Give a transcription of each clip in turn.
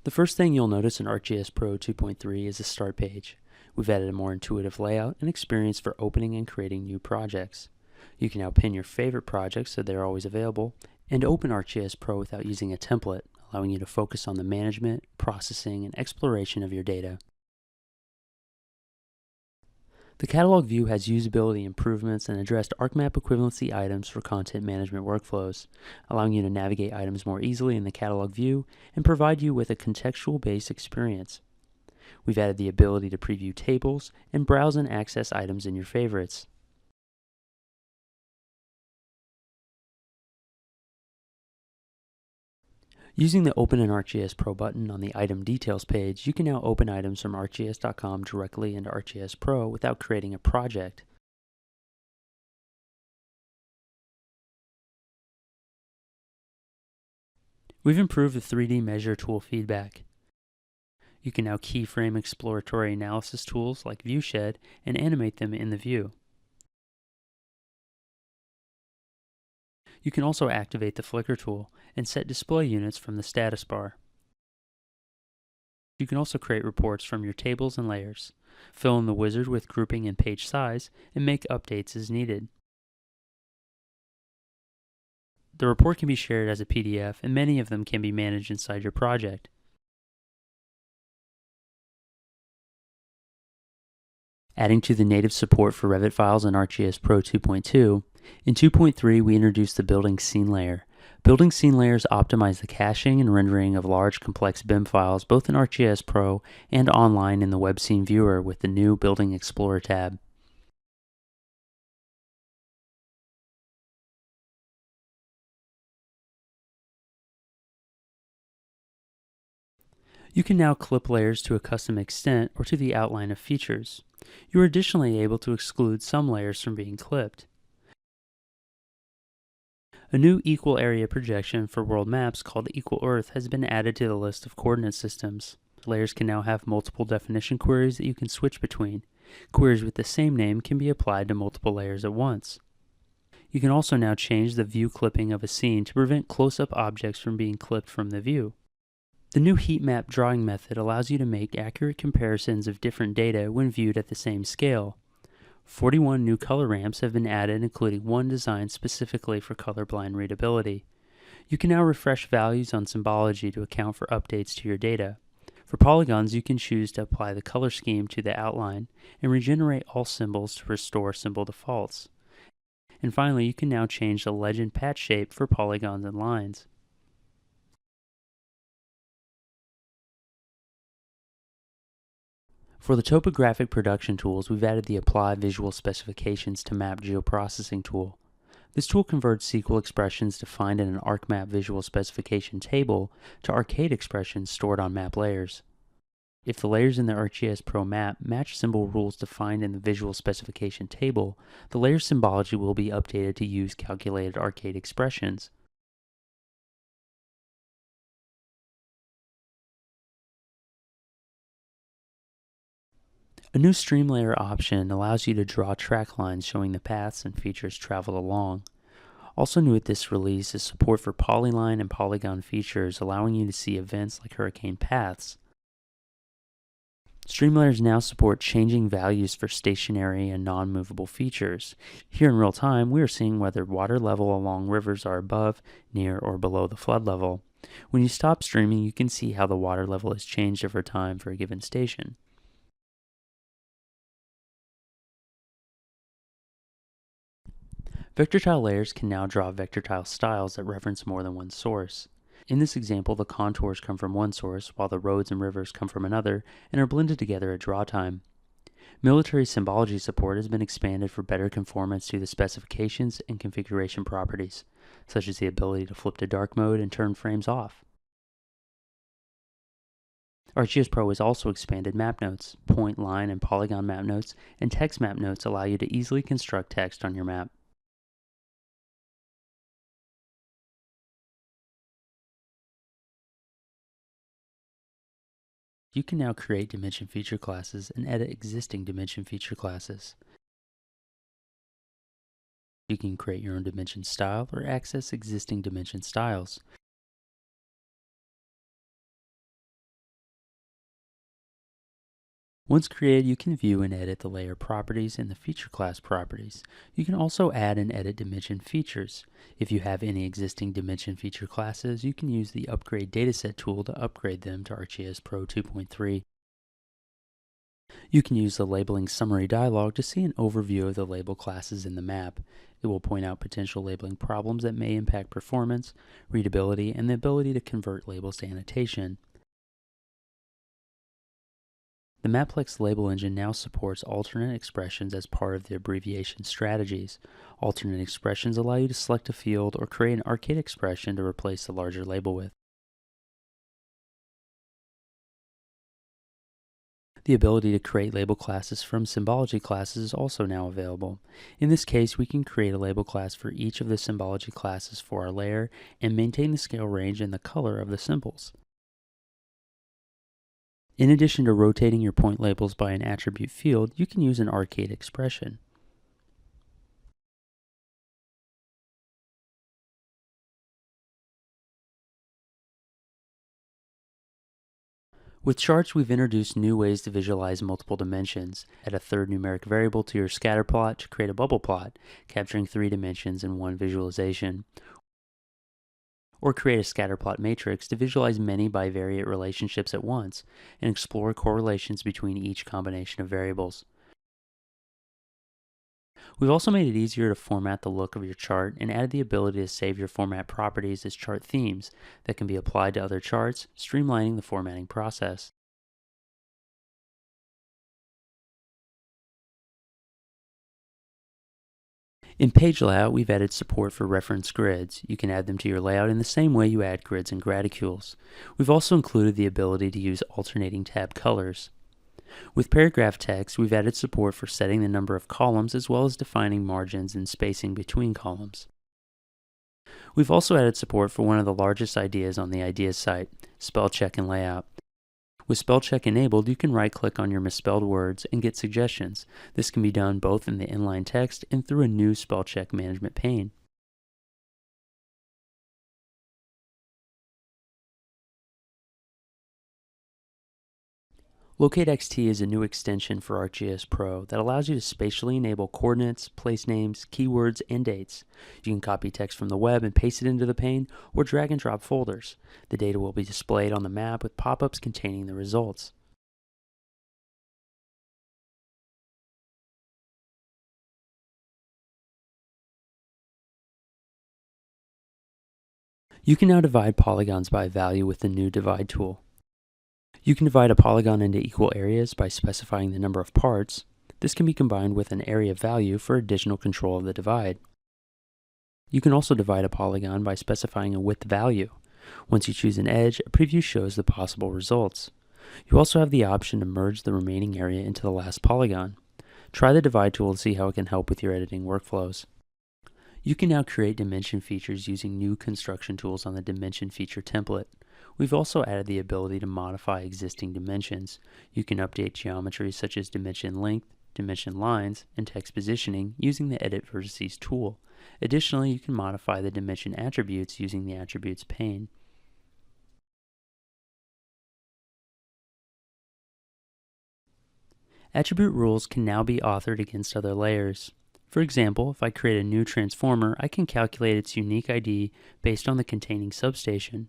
The first thing you'll notice in ArcGIS Pro 2.3 is the Start page. We've added a more intuitive layout and experience for opening and creating new projects. You can now pin your favorite projects so they're always available, and open ArcGIS Pro without using a template, allowing you to focus on the management, processing, and exploration of your data. The catalog view has usability improvements and addressed ArcMap equivalency items for content management workflows, allowing you to navigate items more easily in the catalog view and provide you with a contextual-based experience. We've added the ability to preview tables and browse and access items in your favorites. Using the Open in ArcGIS Pro button on the Item Details page, you can now open items from ArcGIS.com directly into ArcGIS Pro without creating a project. We've improved the 3D Measure tool feedback. You can now keyframe exploratory analysis tools like ViewShed and animate them in the view. You can also activate the Flicker tool and set display units from the status bar. You can also create reports from your tables and layers, fill in the wizard with grouping and page size, and make updates as needed. The report can be shared as a PDF, and many of them can be managed inside your project. Adding to the native support for Revit files in ArcGIS Pro 2.2, in 2.3 we introduced the Building Scene layer. Building Scene layers optimize the caching and rendering of large complex BIM files both in ArcGIS Pro and online in the Web Scene Viewer with the new Building Explorer tab. You can now clip layers to a custom extent or to the outline of features. You are additionally able to exclude some layers from being clipped. A new equal area projection for world maps called Equal Earth has been added to the list of coordinate systems. Layers can now have multiple definition queries that you can switch between. Queries with the same name can be applied to multiple layers at once. You can also now change the view clipping of a scene to prevent close-up objects from being clipped from the view. The new heat map drawing method allows you to make accurate comparisons of different data when viewed at the same scale. 41 new color ramps have been added, including one designed specifically for colorblind readability. You can now refresh values on symbology to account for updates to your data. For polygons, you can choose to apply the color scheme to the outline and regenerate all symbols to restore symbol defaults. And finally, you can now change the legend patch shape for polygons and lines. For the topographic production tools, we've added the Apply Visual Specifications to Map Geoprocessing tool. This tool converts SQL expressions defined in an ArcMap visual specification table to arcade expressions stored on map layers. If the layers in the ArcGIS Pro map match symbol rules defined in the visual specification table, the layer symbology will be updated to use calculated arcade expressions. A new stream layer option allows you to draw track lines showing the paths and features traveled along. Also new at this release is support for polyline and polygon features, allowing you to see events like hurricane paths. Stream layers now support changing values for stationary and non-movable features. Here in real time, we are seeing whether water level along rivers are above, near, or below the flood level. When you stop streaming, you can see how the water level has changed over time for a given station. Vector tile layers can now draw vector tile styles that reference more than one source. In this example, the contours come from one source, while the roads and rivers come from another, and are blended together at draw time. Military symbology support has been expanded for better conformance to the specifications and configuration properties, such as the ability to flip to dark mode and turn frames off. ArcGIS Pro has also expanded map notes. Point, line, and polygon map notes and text map notes allow you to easily construct text on your map. You can now create dimension feature classes and edit existing dimension feature classes. You can create your own dimension style or access existing dimension styles. Once created, you can view and edit the layer properties and the feature class properties. You can also add and edit dimension features. If you have any existing dimension feature classes, you can use the Upgrade Dataset tool to upgrade them to ArcGIS Pro 2.3. You can use the Labeling Summary dialog to see an overview of the label classes in the map. It will point out potential labeling problems that may impact performance, readability, and the ability to convert labels to annotation. The Maplex label engine now supports alternate expressions as part of the abbreviation strategies. Alternate expressions allow you to select a field or create an arcade expression to replace the larger label with. The ability to create label classes from symbology classes is also now available. In this case, we can create a label class for each of the symbology classes for our layer and maintain the scale range and the color of the symbols. In addition to rotating your point labels by an attribute field, you can use an arcade expression. With charts, we've introduced new ways to visualize multiple dimensions. Add a third numeric variable to your scatter plot to create a bubble plot, capturing 3 dimensions in one visualization. Or create a scatter plot matrix to visualize many bivariate relationships at once and explore correlations between each combination of variables. We've also made it easier to format the look of your chart and added the ability to save your format properties as chart themes that can be applied to other charts, streamlining the formatting process. In page layout, we've added support for reference grids. You can add them to your layout in the same way you add grids and gradicules. We've also included the ability to use alternating tab colors. With paragraph text, we've added support for setting the number of columns as well as defining margins and spacing between columns. We've also added support for one of the largest ideas on the Ideas site, spell check and layout. With spell check enabled, you can right-click on your misspelled words and get suggestions. This can be done both in the inline text and through a new spell check management pane. LocateXT is a new extension for ArcGIS Pro that allows you to spatially enable coordinates, place names, keywords, and dates. You can copy text from the web and paste it into the pane, or drag and drop folders. The data will be displayed on the map with pop-ups containing the results. You can now divide polygons by value with the new Divide tool. You can divide a polygon into equal areas by specifying the number of parts. This can be combined with an area value for additional control of the divide. You can also divide a polygon by specifying a width value. Once you choose an edge, a preview shows the possible results. You also have the option to merge the remaining area into the last polygon. Try the Divide tool to see how it can help with your editing workflows. You can now create dimension features using new construction tools on the dimension feature template. We've also added the ability to modify existing dimensions. You can update geometries such as dimension length, dimension lines, and text positioning using the Edit Vertices tool. Additionally, you can modify the dimension attributes using the Attributes pane. Attribute rules can now be authored against other layers. For example, if I create a new transformer, I can calculate its unique ID based on the containing substation.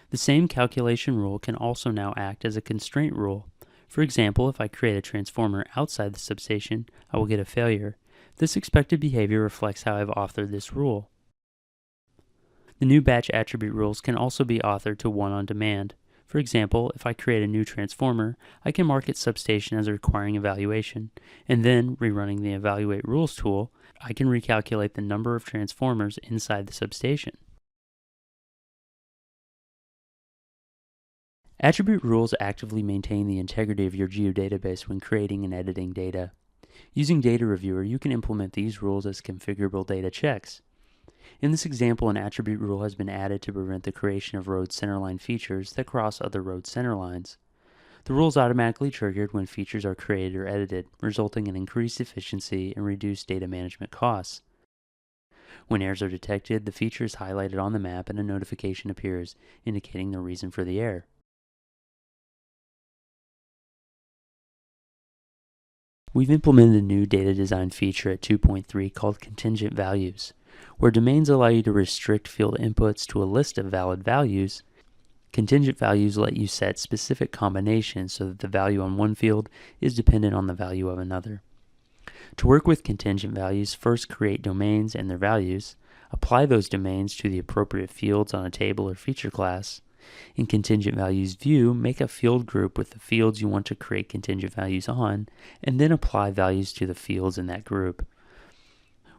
The same calculation rule can also now act as a constraint rule. For example, if I create a transformer outside the substation, I will get a failure. This expected behavior reflects how I've authored this rule. The new batch attribute rules can also be authored to one on demand. For example, if I create a new transformer, I can mark its substation as requiring evaluation, and then, rerunning the Evaluate Rules tool, I can recalculate the number of transformers inside the substation. Attribute rules actively maintain the integrity of your geodatabase when creating and editing data. Using Data Reviewer, you can implement these rules as configurable data checks. In this example, an attribute rule has been added to prevent the creation of road centerline features that cross other road centerlines. The rule is automatically triggered when features are created or edited, resulting in increased efficiency and reduced data management costs. When errors are detected, the feature is highlighted on the map and a notification appears, indicating the reason for the error. We've implemented a new data design feature at 2.3 called Contingent Values, where domains allow you to restrict field inputs to a list of valid values. Contingent values let you set specific combinations so that the value on one field is dependent on the value of another. To work with contingent values, first create domains and their values, apply those domains to the appropriate fields on a table or feature class. In Contingent Values view, make a field group with the fields you want to create contingent values on, and then apply values to the fields in that group.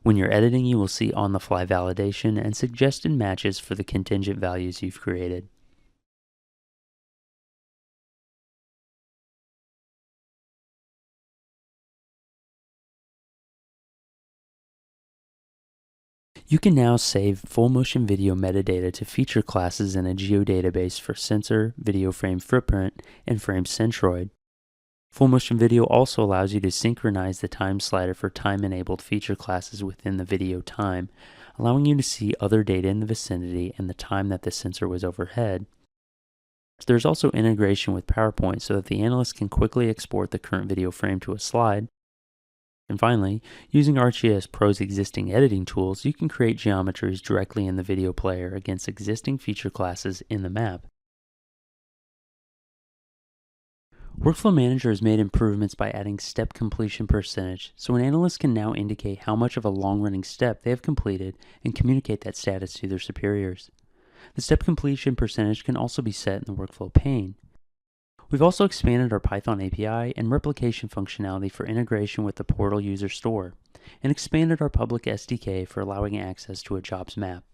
When you're editing, you will see on-the-fly validation and suggested matches for the contingent values you've created. You can now save full motion video metadata to feature classes in a geodatabase for sensor, video frame footprint, and frame centroid. Full motion video also allows you to synchronize the time slider for time-enabled feature classes within the video time, allowing you to see other data in the vicinity and the time that the sensor was overhead. There's also integration with PowerPoint so that the analyst can quickly export the current video frame to a slide. And finally, using ArcGIS Pro's existing editing tools, you can create geometries directly in the video player against existing feature classes in the map. Workflow Manager has made improvements by adding step completion percentage, so an analyst can now indicate how much of a long-running step they have completed and communicate that status to their superiors. The step completion percentage can also be set in the workflow pane. We've also expanded our Python API and replication functionality for integration with the portal user store, and expanded our public SDK for allowing access to a jobs map.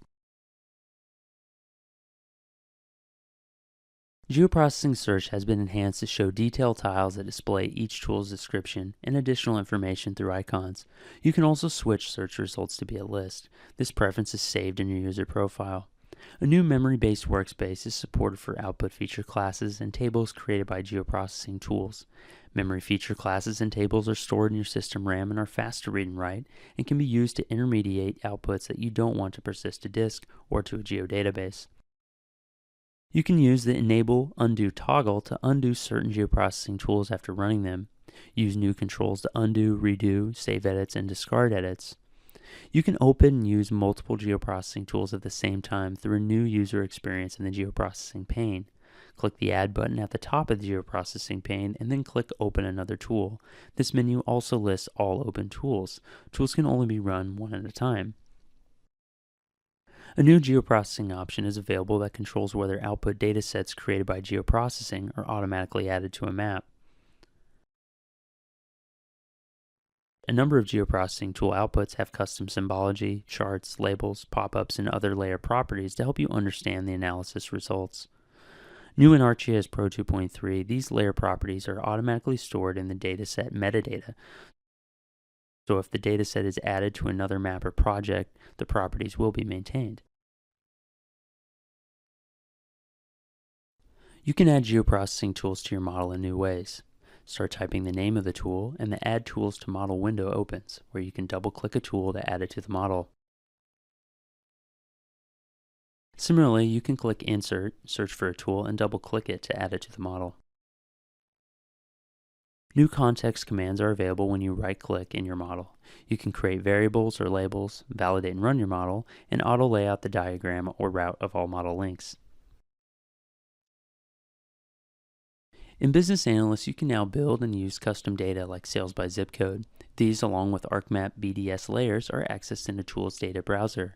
Geoprocessing search has been enhanced to show detailed tiles that display each tool's description and additional information through icons. You can also switch search results to be a list. This preference is saved in your user profile. A new memory-based workspace is supported for output feature classes and tables created by geoprocessing tools. Memory feature classes and tables are stored in your system RAM and are fast to read and write, and can be used to intermediate outputs that you don't want to persist to disk or to a geodatabase. You can use the Enable Undo toggle to undo certain geoprocessing tools after running them. Use new controls to undo, redo, save edits, and discard edits. You can open and use multiple geoprocessing tools at the same time through a new user experience in the geoprocessing pane. Click the Add button at the top of the geoprocessing pane and then click Open Another Tool. This menu also lists all open tools. Tools can only be run one at a time. A new geoprocessing option is available that controls whether output datasets created by geoprocessing are automatically added to a map. A number of geoprocessing tool outputs have custom symbology, charts, labels, pop-ups, and other layer properties to help you understand the analysis results. New in ArcGIS Pro 2.3, these layer properties are automatically stored in the dataset metadata. So if the dataset is added to another map or project, the properties will be maintained. You can add geoprocessing tools to your model in new ways. Start typing the name of the tool, and the Add Tools to Model window opens, where you can double-click a tool to add it to the model. Similarly, you can click Insert, search for a tool, and double-click it to add it to the model. New context commands are available when you right-click in your model. You can create variables or labels, validate and run your model, and auto-lay out the diagram or route of all model links. In Business Analyst, you can now build and use custom data like sales by zip code. These, along with ArcMap BDS layers, are accessed in the Tools Data Browser.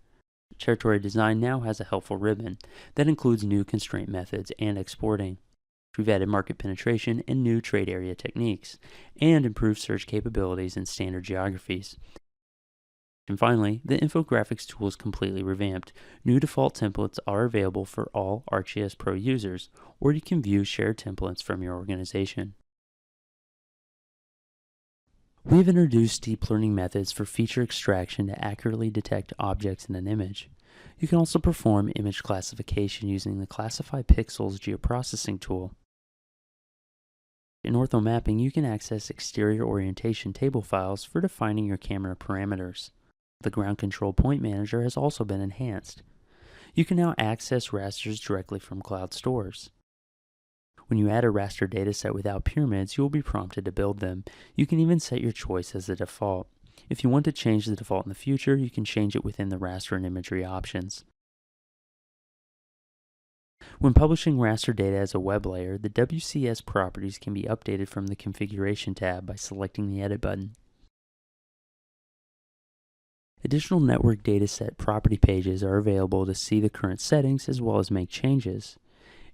Territory Design now has a helpful ribbon that includes new constraint methods and exporting. We've added market penetration and new trade area techniques, and improved search capabilities in standard geographies. And finally, the infographics tool is completely revamped. New default templates are available for all ArcGIS Pro users, or you can view shared templates from your organization. We've introduced deep learning methods for feature extraction to accurately detect objects in an image. You can also perform image classification using the Classify Pixels geoprocessing tool. In orthomapping, you can access exterior orientation table files for defining your camera parameters. The Ground Control Point Manager has also been enhanced. You can now access rasters directly from cloud stores. When you add a raster dataset without pyramids, you will be prompted to build them. You can even set your choice as the default. If you want to change the default in the future, you can change it within the raster and imagery options. When publishing raster data as a web layer, the WCS properties can be updated from the Configuration tab by selecting the Edit button. Additional network dataset property pages are available to see the current settings as well as make changes.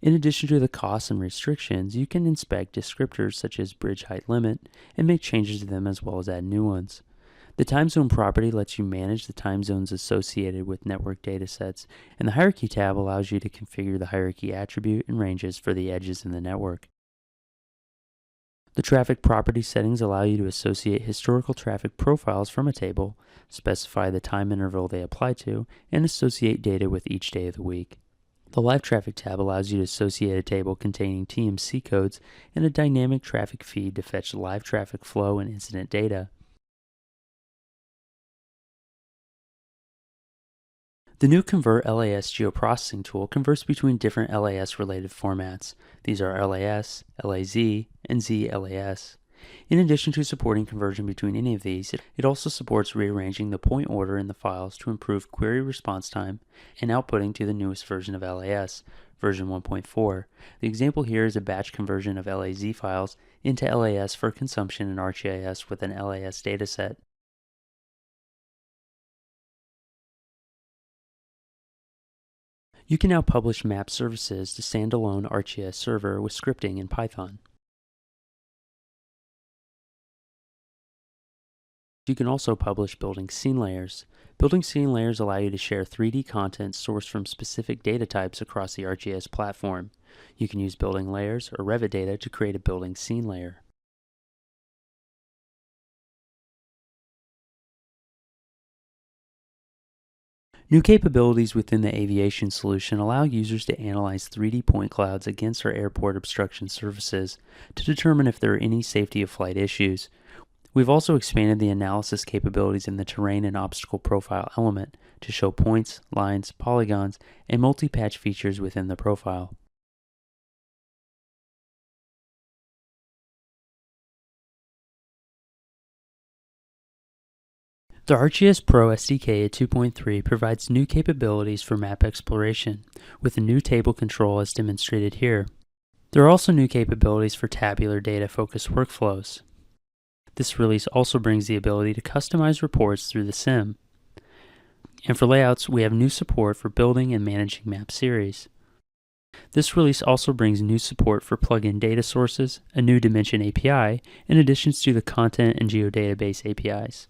In addition to the costs and restrictions, you can inspect descriptors such as bridge height limit and make changes to them as well as add new ones. The time zone property lets you manage the time zones associated with network datasets, and the hierarchy tab allows you to configure the hierarchy attribute and ranges for the edges in the network. The traffic property settings allow you to associate historical traffic profiles from a table, specify the time interval they apply to, and associate data with each day of the week. The Live Traffic tab allows you to associate a table containing TMC codes and a dynamic traffic feed to fetch live traffic flow and incident data. The new Convert LAS geoprocessing tool converts between different LAS-related formats. These are LAS, LAZ, and ZLAS. In addition to supporting conversion between any of these, it also supports rearranging the point order in the files to improve query response time and outputting to the newest version of LAS, version 1.4. The example here is a batch conversion of LAZ files into LAS for consumption in ArcGIS with an LAS dataset. You can now publish map services to standalone ArcGIS server with scripting in Python. You can also publish building scene layers. Building scene layers allow you to share 3D content sourced from specific data types across the ArcGIS platform. You can use building layers or Revit data to create a building scene layer. New capabilities within the aviation solution allow users to analyze 3D point clouds against our airport obstruction surfaces to determine if there are any safety of flight issues. We've also expanded the analysis capabilities in the terrain and obstacle profile element to show points, lines, polygons, and multi-patch features within the profile. The ArcGIS Pro SDK at 2.3 provides new capabilities for map exploration, with a new table control as demonstrated here. There are also new capabilities for tabular data-focused workflows. This release also brings the ability to customize reports through the sim. And for layouts, we have new support for building and managing map series. This release also brings new support for plugin data sources, a new dimension API, and additions to the content and geodatabase APIs.